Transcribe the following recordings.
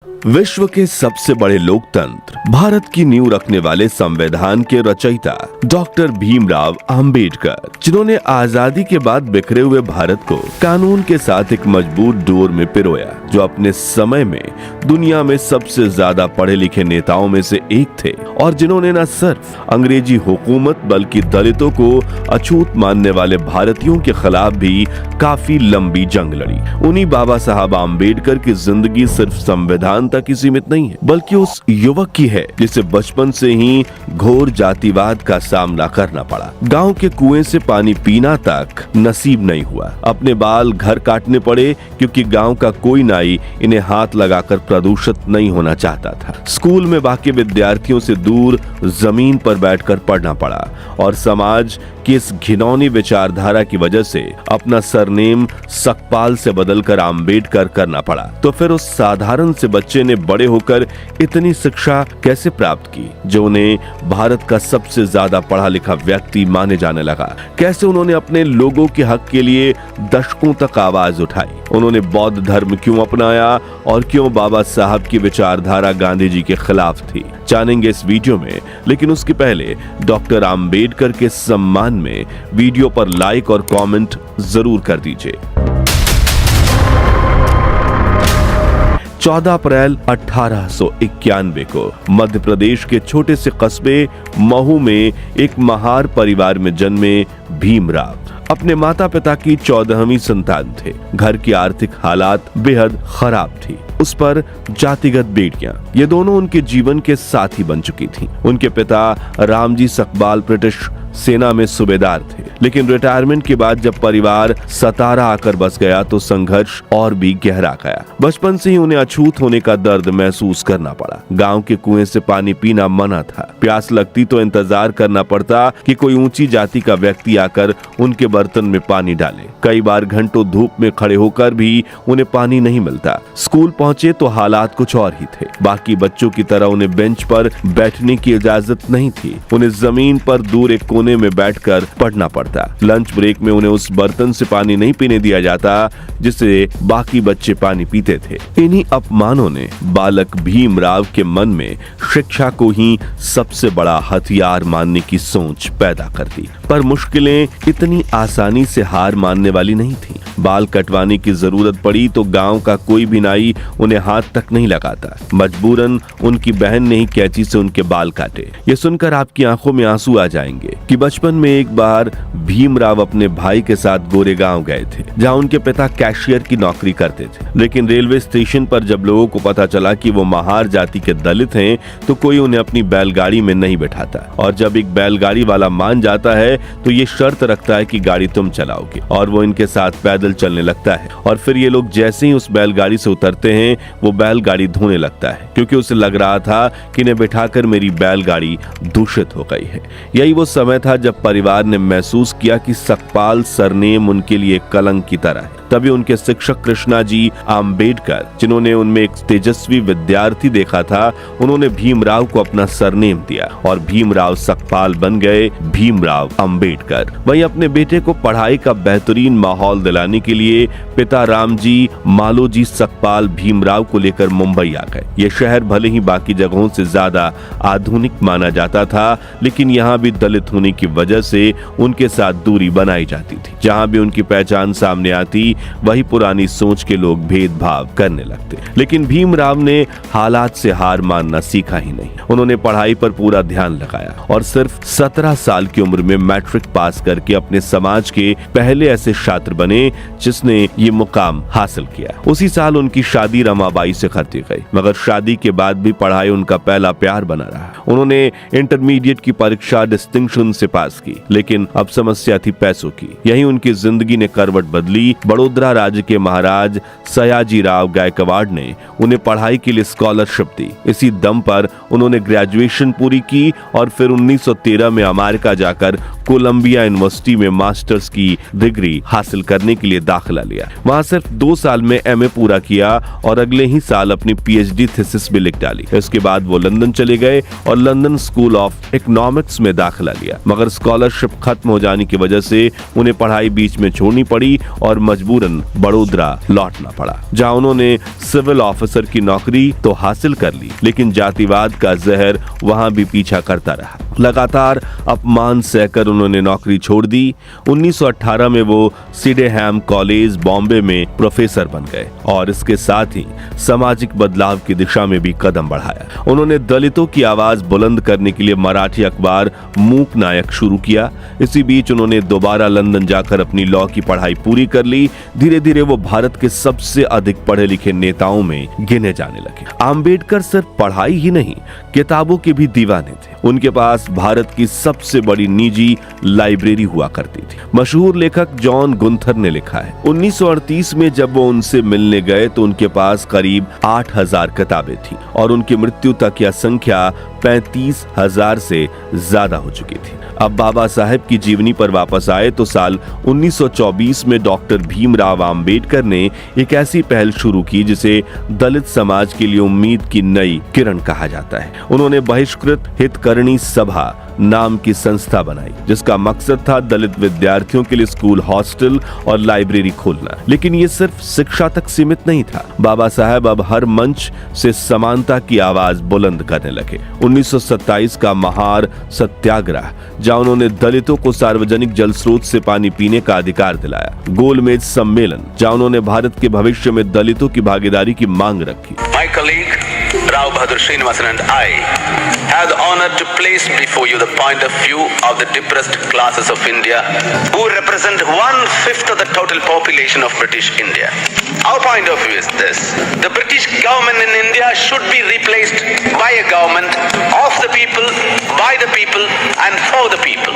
विश्व के सबसे बड़े लोकतंत्र भारत की नींव रखने वाले संविधान के रचयिता डॉक्टर भीमराव अंबेडकर, जिन्होंने आजादी के बाद बिखरे हुए भारत को कानून के साथ एक मजबूत डोर में पिरोया, जो अपने समय में दुनिया में सबसे ज्यादा पढ़े लिखे नेताओं में से एक थे और जिन्होंने न सिर्फ अंग्रेजी हुकूमत बल्कि दलितों को अछूत मानने वाले भारतीयों के खिलाफ भी काफी लंबी जंग लड़ी। उन्हीं बाबा साहब आम्बेडकर की जिंदगी सिर्फ संविधान तक ही सीमित नहीं है, बल्कि उस युवक की है जिसे बचपन से ही घोर जातिवाद का सामना करना पड़ा। गांव के कुएं से पानी पीना तक नसीब नहीं हुआ, अपने बाल घर काटने पड़े क्योंकि गांव का कोई नाई इन्हें हाथ लगाकर प्रदूषित नहीं होना चाहता था। स्कूल में बाकी विद्यार्थियों से दूर जमीन पर बैठकर पढ़ना पड़ा और समाज की इस घिनौनी विचारधारा की वजह से अपना सरनेम सकपाल से बदलकर आम्बेडकर करना पड़ा। तो फिर उस साधारण से बच्चे ने बड़े होकर इतनी शिक्षा कैसे प्राप्त की जो उन्हें भारत का सबसे ज्यादा पढ़ा लिखा व्यक्ति माने जाने लगा? कैसे उन्होंने अपने लोगों के हक के लिए दशकों तक आवाज उठाई? उन्होंने बौद्ध धर्म क्यों अपनाया और क्यों बाबा साहब की विचारधारा गांधी जी के खिलाफ थी, जानेंगे इस वीडियो में। लेकिन उसके पहले डॉक्टर आम्बेडकर के सम्मान में वीडियो पर लाइक और कमेंट जरूर कर दीजिए। 14 अप्रैल 1891 को मध्य प्रदेश के छोटे से कस्बे महू में एक महार परिवार में जन्मे भीमराव अपने माता पिता की 14वीं संतान थे। घर की आर्थिक हालात बेहद खराब थी, उस पर जातिगत बेटियां, ये दोनों उनके जीवन के साथी बन चुकी थीं। उनके पिता रामजी सकपाल ब्रिटिश सेना में सूबेदार थे, लेकिन रिटायरमेंट के बाद जब परिवार सतारा आकर बस गया तो संघर्ष और भी गहरा गया। बचपन से ही उन्हें अछूत होने का दर्द महसूस करना पड़ा। गांव के कुएं से पानी पीना मना था, प्यास लगती तो इंतजार करना पड़ता कि कोई ऊंची जाति का व्यक्ति आकर उनके बर्तन में पानी डाले। कई बार घंटों धूप में खड़े होकर भी उन्हें पानी नहीं मिलता। स्कूल पहुंचे तो हालात कुछ और ही थे। बाकी बच्चों की तरह उन्हें बेंच पर बैठने की इजाजत नहीं थी, उन्हें जमीन पर दूर एक कोने में बैठकर पढ़ना पड़ता। लंच ब्रेक में उन्हें उस बर्तन से पानी नहीं पीने दिया जाता जिससे बाकी बच्चे पानी पीते थे। इन्हीं अपमानों ने बालक भीमराव के मन में शिक्षा को ही सबसे बड़ा हथियार मानने की सोच पैदा कर दी। पर मुश्किलें इतनी आसानी से हार मानने वाली नहीं थी। बाल कटवाने की जरूरत पड़ी तो गांव का कोई भी नाई उन्हें हाथ तक नहीं लगाता। मजबूरन उनकी बहन ने ही कैंची से उनके बाल काटे। ये सुनकर आपकी आंखों में आंसू आ जाएंगे कि बचपन में एक बार भीमराव अपने भाई के साथ गोरेगांव गए थे, जहां उनके पिता कैशियर की नौकरी करते थे। लेकिन रेलवे स्टेशन पर जब लोगों को पता चला कि वो महार जाति के दलित हैं, तो कोई उन्हें अपनी बैलगाड़ी में नहीं बैठाता। और जब एक बैलगाड़ी वाला मान जाता है तो ये शर्त रखता है कि गाड़ी तुम चलाओगे, और वो इनके साथ पैदल चलने लगता है। और फिर ये लोग जैसे ही उस बैलगाड़ी से उतरते हैं वो बैलगाड़ी धोने लगता है, क्योंकि उसे लग रहा था कि इन्हें बिठाकर मेरी बैलगाड़ी दूषित हो गई है। यही वो समय था जब परिवार ने महसूस किया कि सकपाल सरनेम उनके लिए कलंक की तरह है। तभी उनके शिक्षक कृष्णा जी आम्बेडकर, जिन्होंने उनमें एक तेजस्वी विद्यार्थी देखा था, उन्होंने भीमराव को अपना सरनेम दिया और भीमराव सकपाल बन गए भीमराव अंबेडकर। वहीं अपने बेटे को पढ़ाई का बेहतरीन माहौल दिलाने के लिए पिता रामजी मालोजी सकपाल भीमराव को लेकर मुंबई आ गए। ये शहर भले ही बाकी जगहों से ज्यादा आधुनिक माना जाता था, लेकिन यहाँ भी दलित होने की वजह से उनके साथ दूरी बनाई जाती थी। जहाँ भी उनकी पहचान सामने आती वही पुरानी सोच के लोग भेदभाव करने लगते। लेकिन भीमराव ने हालात से हार मानना सीखा ही नहीं। उन्होंने पढ़ाई पर पूरा ध्यान लगाया और सिर्फ 17 साल की उम्र में मैट्रिक पास करके अपने समाज के पहले ऐसे छात्र बने जिसने ये मुकाम हासिल किया। उसी साल उनकी शादी रमाबाई से करती गई, मगर शादी के बाद भी पढ़ाई उनका पहला प्यार बना रहा। उन्होंने इंटरमीडिएट की परीक्षा डिस्टिंक्शन से पास की, लेकिन अब समस्या थी पैसों की। यही उनकी जिंदगी ने करवट बदली। बड़ौदा राज्य के महाराज सयाजीराव गायकवाड़ ने उन्हें पढ़ाई के लिए स्कॉलरशिप दी। इसी दम पर उन्होंने ग्रेजुएशन पूरी की और फिर 1913 में अमेरिका जाकर कोलंबिया यूनिवर्सिटी में मास्टर्स की डिग्री हासिल करने के लिए दाखिला लिया। वहां सिर्फ 2 साल में एमए पूरा किया और अगले ही साल अपनी पीएचडी थीसिस भी लिख डाली। इसके बाद वो लंदन चले गए और लंदन स्कूल ऑफ इकोनॉमिक्स में दाखिला लिया, मगर स्कॉलरशिप खत्म हो जाने की वजह से उन्हें पढ़ाई बीच में छोड़नी पड़ी और मजबूर मजबूरन बड़ोदरा लौटना पड़ा, जहां उन्होंने सिविल ऑफिसर की नौकरी तो हासिल कर ली, लेकिन जातिवाद का जहर वहां भी पीछा करता रहा। लगातार अपमान सहकर उन्होंने नौकरी छोड़ दी। 1918 में वो सिडेहैम कॉलेज बॉम्बे में प्रोफेसर बन गए और इसके साथ ही सामाजिक बदलाव की दिशा में भी कदम बढ़ाया। उन्होंने दलितों की आवाज बुलंद करने के लिए मराठी अखबार मूक नायक शुरू किया। इसी बीच उन्होंने दोबारा लंदन जाकर अपनी लॉ की पढ़ाई पूरी कर ली। धीरे धीरे वो भारत के सबसे अधिक पढ़े लिखे नेताओं में गिने जाने लगे। आम्बेडकर सिर्फ पढ़ाई ही नहीं, किताबों के भी दीवाने थे। उनके पास भारत की सबसे बड़ी निजी लाइब्रेरी हुआ करती थी। मशहूर लेखक जॉन गुंथर ने लिखा है, 1938 में जब वो उनसे मिलने गए तो उनके पास करीब 8000 किताबें थी और उनकी मृत्यु तक यह संख्या 35,000 से ज्यादा हो चुकी थी। अब बाबा साहेब की जीवनी पर वापस आए तो साल 1924 में डॉक्टर भीमराव आम्बेडकर ने एक ऐसी पहल शुरू की जिसे दलित समाज के लिए उम्मीद की नई किरण कहा जाता है। उन्होंने बहिष्कृत हितकरणी सभा नाम की संस्था बनाई, जिसका मकसद था दलित विद्यार्थियों के लिए स्कूल, हॉस्टल और लाइब्रेरी खोलना। लेकिन ये सिर्फ शिक्षा तक सीमित नहीं था। बाबा साहेब अब हर मंच से समानता की आवाज बुलंद करने लगे। 1927 का महार सत्याग्रह, जहां उन्होंने दलितों को सार्वजनिक जल स्रोत से पानी पीने का अधिकार दिलाया। गोलमेज सम्मेलन, जहां उन्होंने भारत के भविष्य में दलितों की भागीदारी की मांग रखी। My colleague Rao Bahadur Srinivasan and I have the honor to place before you the point of view of the depressed classes of India, who represent 1/5 of the total population of British India. Our point of view is this: the British government in India should be replaced by a government of the people, by the people and for the people.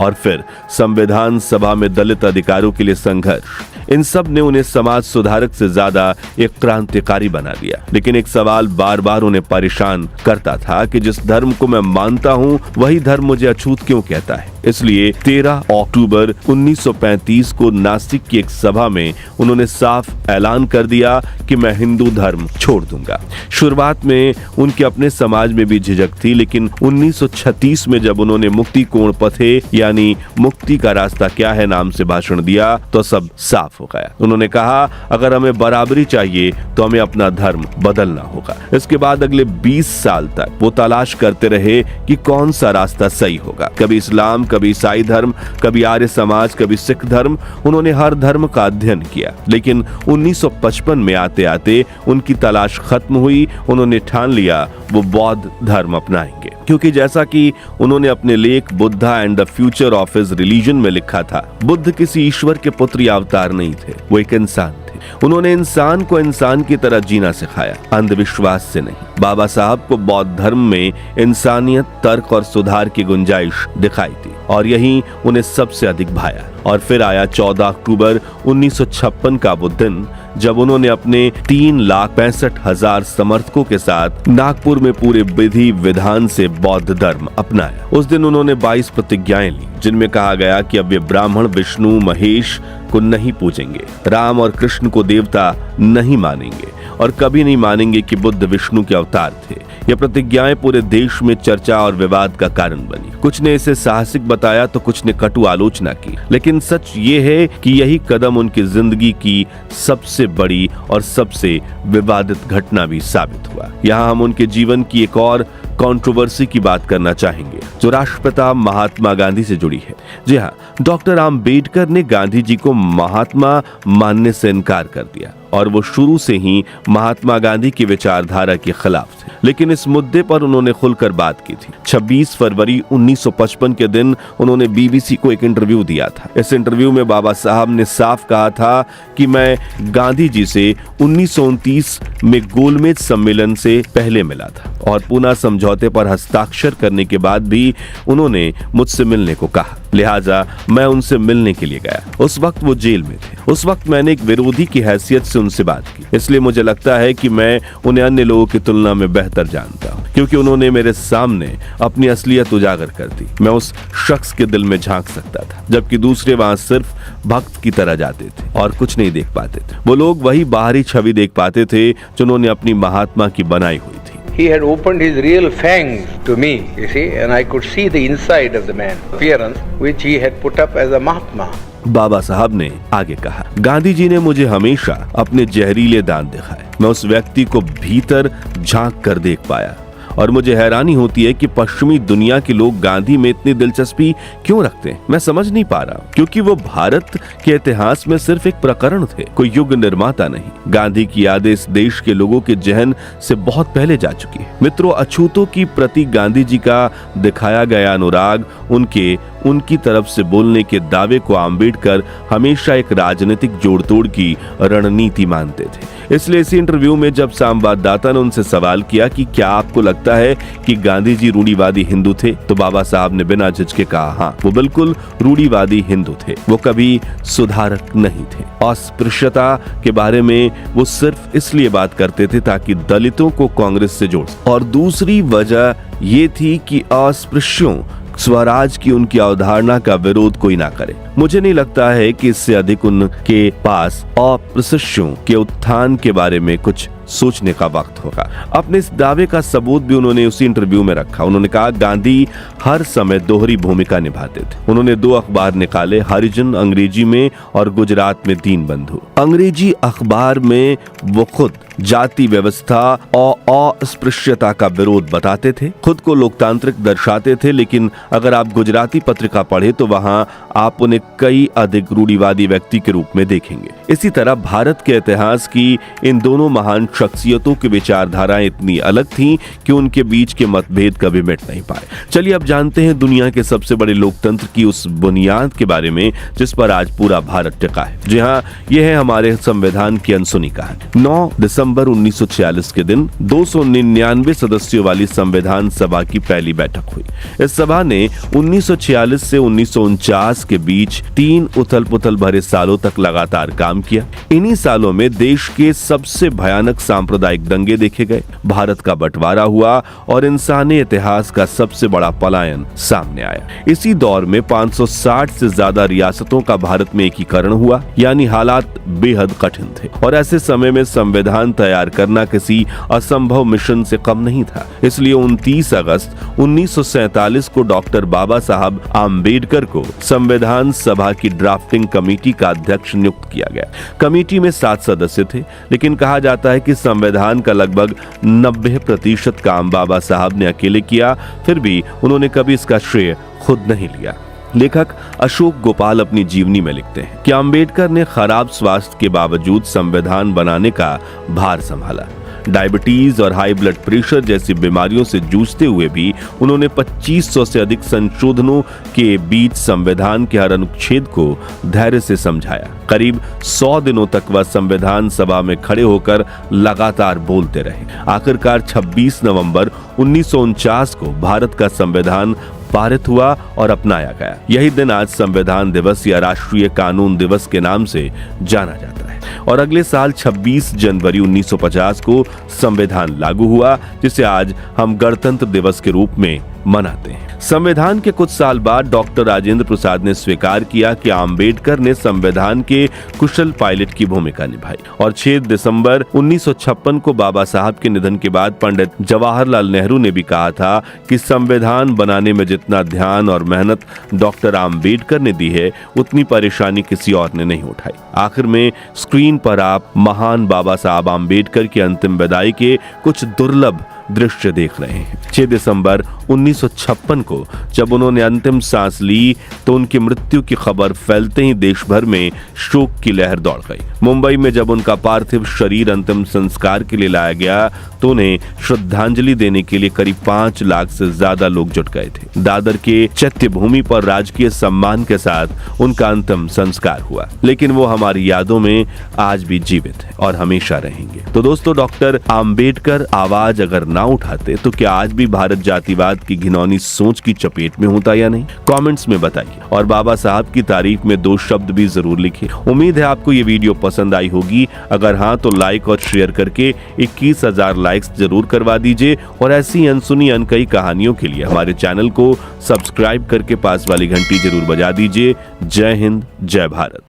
और फिर संविधान सभा में दलित अधिकारों के लिए संघर्ष। इन सब ने उन्हें समाज सुधारक से ज्यादा एक क्रांतिकारी बना दिया। लेकिन एक सवाल बार बार उन्हें परेशान करता था कि जिस धर्म को मैं मानता हूँ वही धर्म मुझे अछूत क्यों कहता है। इसलिए 13 अक्टूबर 1935 को नासिक की एक सभा में उन्होंने साफ ऐलान कर दिया कि मैं हिंदू धर्म छोड़ दूंगा। शुरुआत में उनके अपने समाज में भी झिझक थी, लेकिन 1936 में जब उन्होंने मुक्ति कोण पथे यानी मुक्ति का रास्ता क्या है नाम से भाषण दिया तो सब साफ हो गया। उन्होंने कहा, अगर हमें बराबरी चाहिए तो हमें अपना धर्म बदलना होगा। इसके बाद अगले 20 साल तक वो तलाश करते रहे कि कौन सा रास्ता सही होगा। कभी इस्लाम, कभी ईसाई धर्म, कभी आर्य समाज, कभी सिख धर्म। उन्होंने हर धर्म का अध्ययन किया, लेकिन 1955 में आते आते उनकी तलाश खत्म हुई। उन्होंने ठान लिया वो बौद्ध धर्म अपनाएंगे, क्योंकि जैसा कि उन्होंने अपने लेख Buddha and the future of his religion में लिखा था, बुद्ध किसी ईश्वर के पुत्र या अवतार नहीं थे, वो एक इंसान थे। उन्होंने इंसान को इंसान की तरह जीना सिखाया, अंधविश्वास से नहीं। बाबा साहब को बौद्ध धर्म में इंसानियत, तर्क और सुधार की गुंजाइश दिखाई थी और यही उन्हें सबसे अधिक भाया। और फिर आया 14 अक्टूबर 1956 का वो दिन जब उन्होंने अपने 3,65,000 समर्थकों के साथ नागपुर में पूरे विधि विधान से बौद्ध धर्म अपनाया। उस दिन उन्होंने 22 प्रतिज्ञाएं ली, जिनमें कहा गया कि अब वे ब्राह्मण, विष्णु, महेश को नहीं पूजेंगे, राम और कृष्ण को देवता नहीं मानेंगे और कभी नहीं मानेंगे कि बुद्ध विष्णु के अवतार थे। ये प्रतिज्ञाएं पूरे देश में चर्चा और विवाद का कारण बनी। कुछ ने इसे साहसिक बताया तो कुछ ने कटु आलोचना की, लेकिन सच ये है कि यही कदम उनकी जिंदगी की सबसे बड़ी और सबसे विवादित घटना भी साबित हुआ। यहाँ हम उनके जीवन की एक और कंट्रोवर्सी की बात करना चाहेंगे, जो राष्ट्रपिता महात्मा गांधी से जुड़ी है। जी हाँ, डॉक्टर आम्बेडकर ने गांधी जी को महात्मा मानने से इनकार कर दिया और वो शुरू से ही महात्मा गांधी की विचारधारा के खिलाफ थे। लेकिन इस मुद्दे पर उन्होंने खुलकर बात की थी। 26 फरवरी 1955 के दिन उन्होंने बीबीसी को एक इंटरव्यू दिया था। इस इंटरव्यू में बाबा साहब ने साफ कहा था कि मैं गांधी जी से 1929 में गोलमेज सम्मेलन से पहले मिला था और पुनः समझौते पर हस्ताक्षर करने के बाद भी उन्होंने मुझसे मिलने को कहा, लिहाजा मैं उनसे मिलने के लिए गया। उस वक्त वो जेल में थे। उस वक्त मैंने एक विरोधी की हैसियत से उनसे बात की, इसलिए मुझे लगता है कि मैं उन्हें अन्य लोगों की तुलना में बेहतर जानता हूँ, क्योंकि उन्होंने मेरे सामने अपनी असलियत उजागर कर दी। मैं उस शख्स के दिल में झांक सकता था, जबकि दूसरे वहां सिर्फ भक्त की तरह जाते थे और कुछ नहीं देख पाते थे। वो लोग वही बाहरी छवि देख पाते थे जो उन्होंने अपनी महात्मा की बनाई हुई थी। He had opened his real fangs to me, you see, and I could see the inside of the man, appearance which he had put up as a Mahatma. बाबा साहब ने आगे कहा, गांधी जी ने मुझे हमेशा अपने जहरीले दांत दिखाए। मैं उस व्यक्ति को भीतर झांक कर देख पाया और मुझे हैरानी होती है कि पश्चिमी दुनिया के लोग गांधी में इतनी दिलचस्पी क्यों रखते हैं। मैं समझ नहीं पा रहा, क्योंकि वो भारत के इतिहास में सिर्फ एक प्रकरण थे, कोई युग निर्माता नहीं। गांधी की यादें इस देश के लोगों के जहन से बहुत पहले जा चुकी है। मित्रों, अछूतों की प्रति गांधी जी का दिखाया गया अनुराग, उनकी तरफ से बोलने के दावे को आम्बेडकर हमेशा एक राजनीतिक जोड़तोड़ की रणनीति मानते थे। इसलिए इसी इंटरव्यू में जब संवाददाता ने उनसे सवाल किया कि क्या आपको लगता है कि गांधी जी रूढ़िवादी हिंदू थे, तो बाबा साहब ने बिना झिझके कहा, हाँ, वो बिल्कुल रूढ़िवादी हिंदू थे। वो कभी सुधारक नहीं थे। अस्पृश्यता के बारे में वो सिर्फ इसलिए बात करते थे ताकि दलितों को कांग्रेस से जोड़, और दूसरी वजह ये थी कि अस्पृश्यों स्वराज की उनकी अवधारणा का विरोध कोई ना करे। मुझे नहीं लगता है कि इससे अधिक उनके पास अस्पृश्यों के उत्थान के बारे में कुछ सोचने का वक्त होगा। अपने इस दावे का सबूत भी उन्होंने उसी इंटरव्यू में रखा। उन्होंने कहा, गांधी हर समय दोहरी भूमिका निभाते थे। उन्होंने 2 अखबार निकाले, हरिजन अंग्रेजी में और गुजरात में दीनबंधु। अंग्रेजी अखबार में वो खुद जाति व्यवस्था और अस्पृश्यता का विरोध बताते थे, खुद को लोकतांत्रिक दर्शाते थे, लेकिन अगर आप गुजराती पत्रिका पढ़े तो वहां आप उन्हें कई अधिक रूढ़िवादी व्यक्ति के रूप में देखेंगे। इसी तरह भारत के इतिहास की इन दोनों महान शख्सियतों की विचारधाराएं इतनी अलग थीं कि उनके बीच के मतभेद कभी मिट नहीं पाए। चलिए अब जानते हैं दुनिया के सबसे बड़े लोकतंत्र की उस बुनियाद के बारे में जिस पर आज पूरा भारत टिका है। जी हाँ, यह है हमारे संविधान की अनसुनी कहानी। 9 दिसंबर 1946 के दिन 299 सदस्यों वाली संविधान सभा की पहली बैठक हुई। इस सभा ने 1946 से 1949 के बीच 3 उथल पुथल भरे सालों तक लगातार काम किया। इन्हीं सालों में देश के सबसे भयानक सांप्रदायिक दंगे देखे गए, भारत का बंटवारा हुआ और इंसानी इतिहास का सबसे बड़ा पलायन सामने आया। इसी दौर में 560 से ज्यादा रियासतों का भारत में एकीकरण हुआ, यानी हालात बेहद कठिन थे और ऐसे समय में संविधान तैयार करना किसी असंभव मिशन से कम नहीं था। इसलिए 29 अगस्त 1947 को डॉक्टर बाबा साहब आम्बेडकर को संविधान सभा की ड्राफ्टिंग कमेटी का अध्यक्ष नियुक्त किया गया। कमेटी में 7 सदस्य थे, लेकिन कहा जाता है कि संविधान का लगभग 90% काम बाबा साहब ने अकेले किया। फिर भी उन्होंने कभी इसका श्रेय खुद नहीं लिया। लेखक अशोक गोपाल अपनी जीवनी में लिखते हैं कि अम्बेडकर ने खराब स्वास्थ्य के बावजूद संविधान बनाने का भार संभाला। डायबिटीज और हाई ब्लड प्रेशर जैसी बीमारियों से जूझते हुए भी उन्होंने 2500 से अधिक संशोधनों के बीच संविधान के हर अनुच्छेद को धैर्य से समझाया। करीब 100 दिनों तक वह संविधान सभा में खड़े होकर लगातार बोलते रहे। आखिरकार 26 नवंबर 1949 को भारत का संविधान पारित हुआ और अपनाया गया। यही दिन आज संविधान दिवस या राष्ट्रीय कानून दिवस के नाम से जाना जाता है। और अगले साल 26 जनवरी 1950 को संविधान लागू हुआ, जिसे आज हम गणतंत्र दिवस के रूप में मनाते हैं। संविधान के कुछ साल बाद डॉक्टर राजेंद्र प्रसाद ने स्वीकार किया कि आम्बेडकर ने संविधान के कुशल पायलट की भूमिका निभाई और 6 दिसंबर 1956 को बाबा साहब के निधन के बाद पंडित जवाहरलाल नेहरू ने भी कहा था कि संविधान बनाने में जितना ध्यान और मेहनत डॉक्टर आम्बेडकर ने दी है, उतनी परेशानी किसी और ने नहीं उठाई। आखिर में स्क्रीन पर आप महान बाबा साहब आम्बेडकर की अंतिम विदाई के कुछ दुर्लभ दृश्य देख रहे हैं। 6 दिसंबर 1956 को जब उन्होंने अंतिम सांस ली तो उनकी मृत्यु की खबर फैलते ही देश भर में शोक की लहर दौड़ गई। मुंबई में जब उनका पार्थिव शरीर अंतिम संस्कार के लिए लाया गया तो उन्हें श्रद्धांजलि देने के लिए करीब 5 लाख से ज्यादा लोग जुट गए थे। दादर के चैत्य भूमि पर राजकीय सम्मान के साथ उनका अंतिम संस्कार हुआ, लेकिन वो हमारी यादों में आज भी जीवित है और हमेशा रहेंगे। तो दोस्तों, डॉक्टर आम्बेडकर आवाज अगर ना उठाते तो क्या आज भी भारत जातिवाद की घिनौनी सोच की चपेट में होता या नहीं? कमेंट्स में बताइए और बाबा साहब की तारीफ में 2 शब्द भी जरूर लिखिए। उम्मीद है आपको ये वीडियो पसंद आई होगी। अगर हाँ तो लाइक और शेयर करके 21,000 लाइक्स जरूर करवा दीजिए और ऐसी अनसुनी अनकही कहानियों के लिए हमारे चैनल को सब्सक्राइब करके पास वाली घंटी जरूर बजा दीजिए। जय हिंद, जय भारत।